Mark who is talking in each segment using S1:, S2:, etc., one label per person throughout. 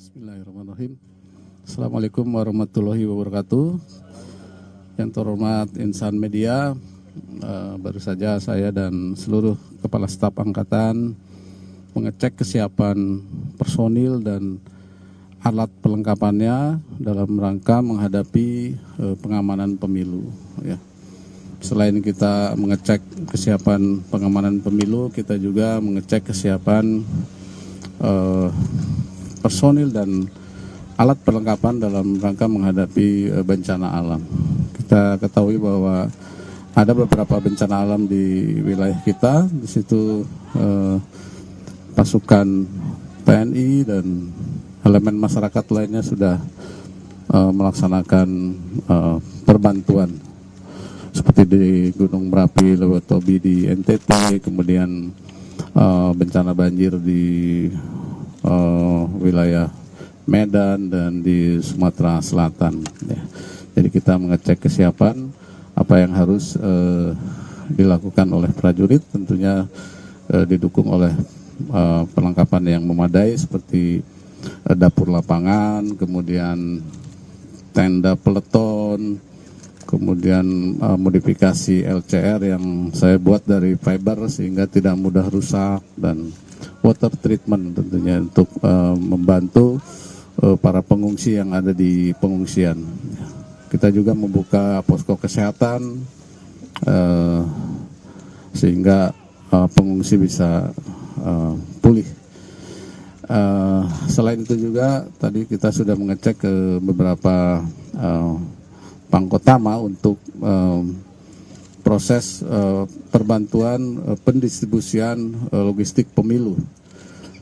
S1: Bismillahirrahmanirrahim. Assalamualaikum warahmatullahi wabarakatuh. Yang terhormat insan media, baru saja saya dan seluruh kepala staf angkatan mengecek kesiapan personil dan alat perlengkapannya dalam rangka menghadapi pengamanan pemilu. Ya. Selain kita mengecek kesiapan pengamanan pemilu, kita juga mengecek kesiapan personil dan alat perlengkapan dalam rangka menghadapi bencana alam. Kita ketahui bahwa ada beberapa bencana alam di wilayah kita. Di situ pasukan TNI dan elemen masyarakat lainnya sudah melaksanakan perbantuan seperti di Gunung Merapi, Lewatobi di NTT, kemudian bencana banjir di wilayah Medan dan di Sumatera Selatan. Ya. Jadi kita mengecek kesiapan apa yang harus dilakukan oleh prajurit, tentunya didukung oleh perlengkapan yang memadai seperti dapur lapangan, kemudian tenda peleton, kemudian modifikasi LCR yang saya buat dari fiber sehingga tidak mudah rusak, dan water treatment tentunya untuk membantu para pengungsi yang ada di pengungsian. Kita juga membuka posko kesehatan sehingga pengungsi bisa pulih. Selain itu juga tadi kita sudah mengecek ke beberapa Pangkotama untuk proses perbantuan pendistribusian logistik pemilu.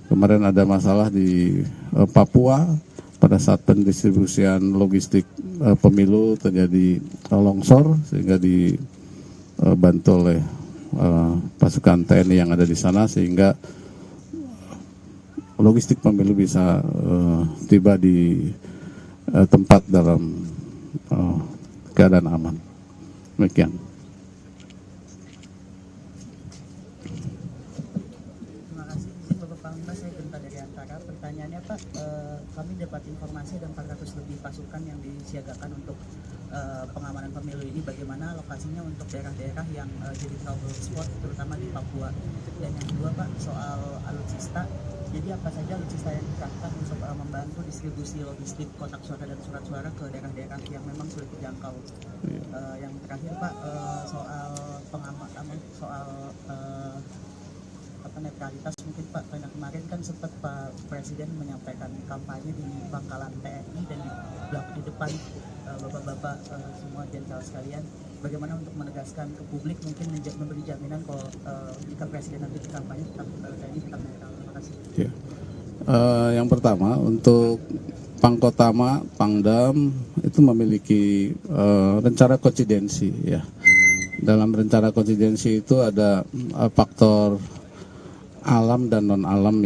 S1: Kemarin ada masalah di Papua pada saat pendistribusian logistik pemilu terjadi longsor sehingga dibantu oleh pasukan TNI yang ada di sana sehingga logistik pemilu bisa tiba di tempat dalam keadaan aman. Demikian.
S2: Pertanyaannya Pak, kami dapat informasi ada 400 lebih pasukan yang disiagakan untuk pengamanan pemilu ini. Bagaimana lokasinya untuk daerah-daerah yang jadi trouble spot, terutama di Papua? Dan yang kedua Pak, soal alutsista. Jadi apa saja alutsista yang dikerahkan untuk membantu distribusi logistik kotak suara dan surat suara ke daerah-daerah yang memang sulit dijangkau? Yang terakhir Pak, soal pengamanan, soal netralitas mungkin Pak, karena kemarin kan sempat Pak Presiden menyampaikan kampanye di pangkalan TNI dan di blok di depan bapak-bapak semua jenderal sekalian. Bagaimana untuk menegaskan ke publik, mungkin memberi jaminan kalau jika Presiden nanti di kampanye tetap TNI tetap netral. Terima kasih.
S1: Ya. Yang pertama untuk Pangkotama, Pangdam itu memiliki rencana konsidensi ya. Dalam rencana konsidensi itu ada faktor alam dan non alam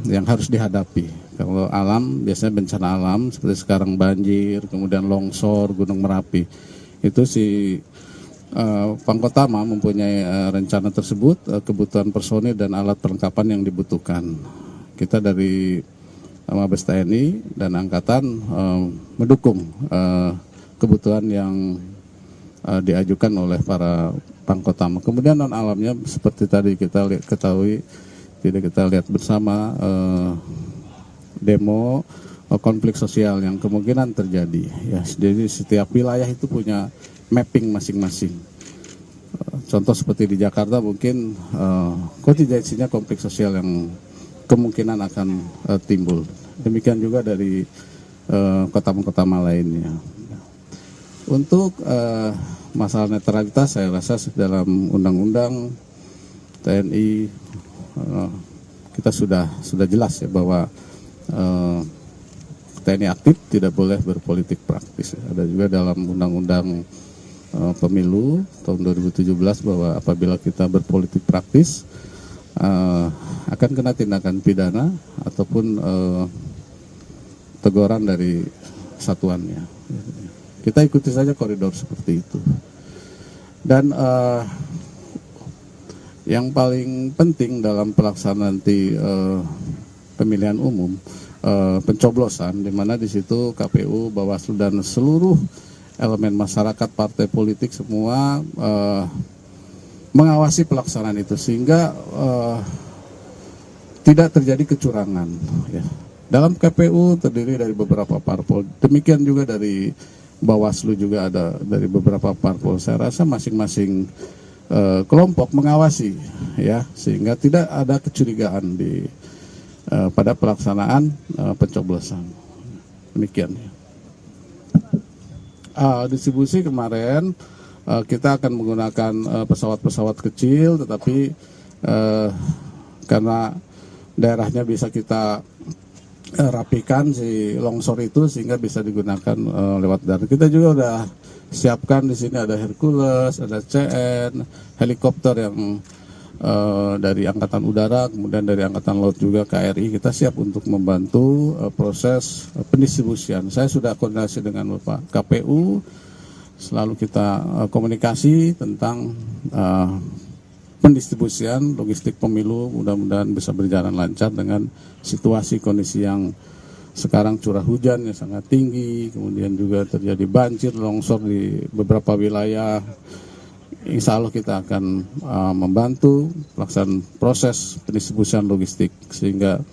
S1: yang harus dihadapi. Kalau alam biasanya bencana alam seperti sekarang banjir, kemudian longsor, Gunung Merapi. Itu si Pangkotama mempunyai rencana tersebut, kebutuhan personil dan alat perlengkapan yang dibutuhkan. Kita dari Mabes TNI dan Angkatan mendukung kebutuhan yang diajukan oleh para Pangkotama. Kemudian non alamnya seperti tadi kita ketahui, tidak kita lihat bersama demo konflik sosial yang kemungkinan terjadi. Ya, jadi setiap wilayah itu punya mapping masing-masing. Contoh seperti di Jakarta mungkin kontingensinya konflik sosial yang kemungkinan akan timbul. Demikian juga dari kota-kota lainnya. Untuk masalah netralitas, saya rasa dalam undang-undang TNI kita sudah jelas ya bahwa TNI aktif tidak boleh berpolitik praktis. Ada juga dalam undang-undang pemilu tahun 2017 bahwa apabila kita berpolitik praktis akan kena tindakan pidana ataupun teguran dari satuannya. Kita ikuti saja koridor seperti itu. Dan yang paling penting dalam pelaksanaan nanti pemilihan umum pencoblosan, di mana di situ KPU, Bawaslu dan seluruh elemen masyarakat, partai politik semua mengawasi pelaksanaan itu sehingga tidak terjadi kecurangan. Ya. Dalam KPU terdiri dari beberapa parpol, demikian juga dari Bawaslu juga ada dari beberapa parpol. Saya rasa masing-masing kelompok mengawasi, ya, sehingga tidak ada kecurigaan pada pelaksanaan pencoblosan. Demikian. Distribusi kemarin kita akan menggunakan pesawat-pesawat kecil, tetapi karena daerahnya bisa kita rapikan si longsor itu sehingga bisa digunakan lewat darat. Kita juga udah siapkan di sini ada Hercules, ada CN, helikopter yang dari Angkatan Udara, kemudian dari Angkatan Laut juga KRI. Kita siap untuk membantu proses pendistribusian. Saya sudah koordinasi dengan Bapak KPU, selalu kita komunikasi tentang pendistribusian logistik pemilu, mudah-mudahan bisa berjalan lancar dengan situasi kondisi yang sekarang curah hujan yang sangat tinggi, kemudian juga terjadi banjir, longsor di beberapa wilayah. Insya Allah kita akan membantu pelaksanaan proses pendistribusian logistik sehingga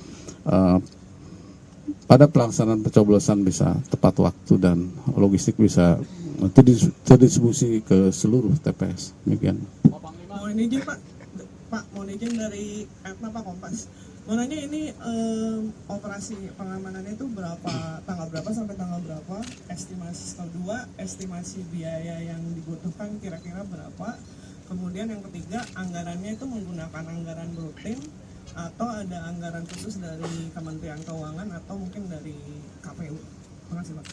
S1: pada pelaksanaan pencoblosan bisa tepat waktu dan logistik bisa terdistribusi ke seluruh TPS. Demikian.
S3: Mohon izin Pak, mohon izin dari Etna Pak Kompas. Mau nanya ini operasi pengamanannya itu tanggal berapa sampai tanggal berapa? Estimasi kedua, estimasi biaya yang dibutuhkan kira-kira berapa? Kemudian yang ketiga, anggarannya itu menggunakan anggaran rutin atau ada anggaran khusus dari Kementerian Keuangan atau mungkin dari KPU? Terima kasih Pak.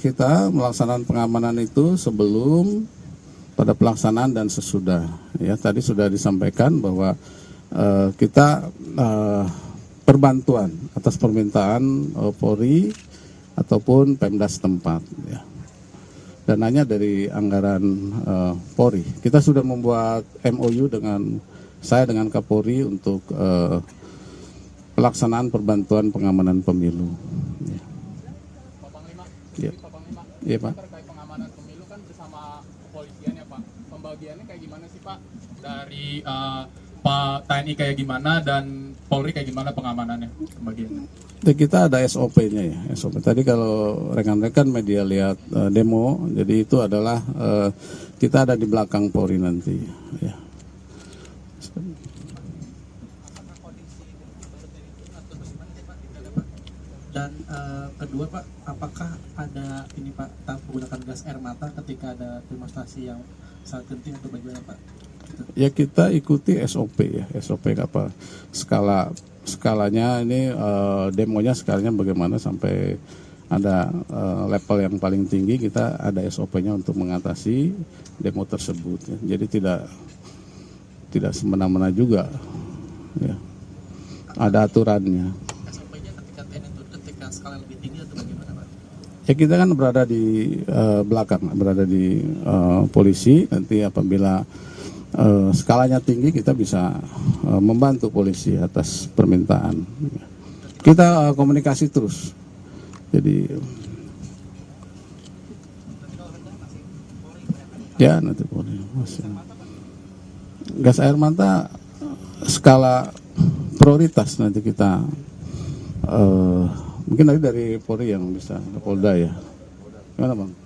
S1: Kita melaksanakan pengamanan itu sebelum, pada pelaksanaan dan sesudah. Ya, tadi sudah disampaikan bahwa kita perbantuan atas permintaan Polri ataupun Pemda setempat. Ya. Dananya dari anggaran Polri. Kita sudah membuat MOU dengan Kapolri untuk pelaksanaan perbantuan pengamanan pemilu. Ya.
S4: Pak Panglima,
S1: ya.
S4: Pak Panglima,
S1: Ya, Pak.
S4: terkait pengamanan pemilu kan bersama kepolisian ya Pak. Pembagiannya kayak gimana sih Pak? Dari Pak TNI kayak gimana dan Polri kayak gimana pengamanannya pembagiannya?
S1: Ya, kita ada SOP-nya ya. SOP tadi kalau rekan-rekan media lihat demo, jadi itu adalah kita ada di belakang Polri nanti. Ya.
S5: Dan kedua Pak, apakah ada ini Pak menggunakan gas air mata ketika ada demonstrasi yang sangat genting atau bagaimana Pak? Gitu.
S1: Ya kita ikuti SOP ya, SOP apa skalanya ini demonya skalanya bagaimana sampai ada level yang paling tinggi, kita ada SOP-nya untuk mengatasi demo tersebut. Ya. Jadi tidak semena-mena juga, ya. Ada aturannya.
S5: SOP-nya ketika TNI itu ketika skala lebih tinggi atau bagaimana Pak?
S1: Ya kita kan berada di belakang, berada di polisi. Nanti apabila skalanya tinggi kita bisa membantu polisi atas permintaan. Kita komunikasi terus. Jadi ya nanti Polri. Gas air mata skala prioritas nanti kita mungkin dari Polri yang bisa, Polda ya. Gimana Bang?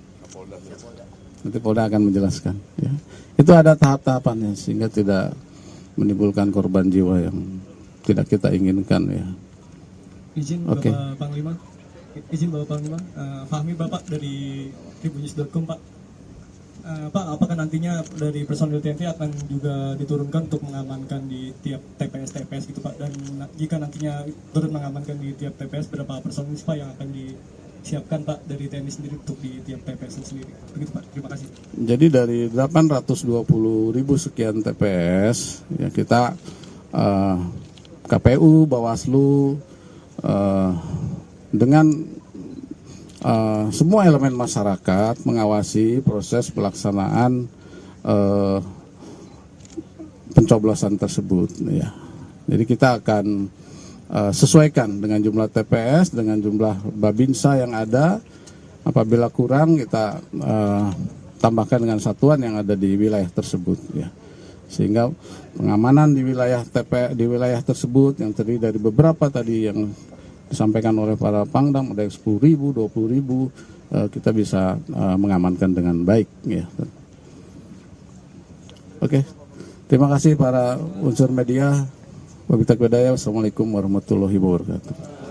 S1: Nanti Polda akan menjelaskan. Ya. Itu ada tahap-tahapannya sehingga tidak menimbulkan korban jiwa yang tidak kita inginkan ya.
S3: Izin
S1: Oke.
S3: Bapak Panglima, Fahmi Bapak dari Tribunnews.com Pak. Pak, apakah nantinya dari personil TNI akan juga diturunkan untuk mengamankan di tiap TPS gitu Pak? Dan jika nantinya turut mengamankan di tiap TPS, berapa personil Pak yang akan disiapkan Pak dari TNI sendiri untuk di tiap TPS sendiri? Begitu Pak, terima kasih.
S1: Jadi dari 820.000 sekian TPS ya kita KPU, Bawaslu dengan semua elemen masyarakat mengawasi proses pelaksanaan pencoblosan tersebut ya. Jadi kita akan sesuaikan dengan jumlah TPS, dengan jumlah Babinsa yang ada. Apabila kurang kita tambahkan dengan satuan yang ada di wilayah tersebut, ya. Sehingga pengamanan di wilayah tersebut yang terdiri dari beberapa tadi yang disampaikan oleh para Pangdam, ada 10.000, 20.000, kita bisa mengamankan dengan baik, ya. Oke, terima kasih para unsur media. Wabillahi taufiq wal hidayah. Wassalamualaikum warahmatullahi wabarakatuh.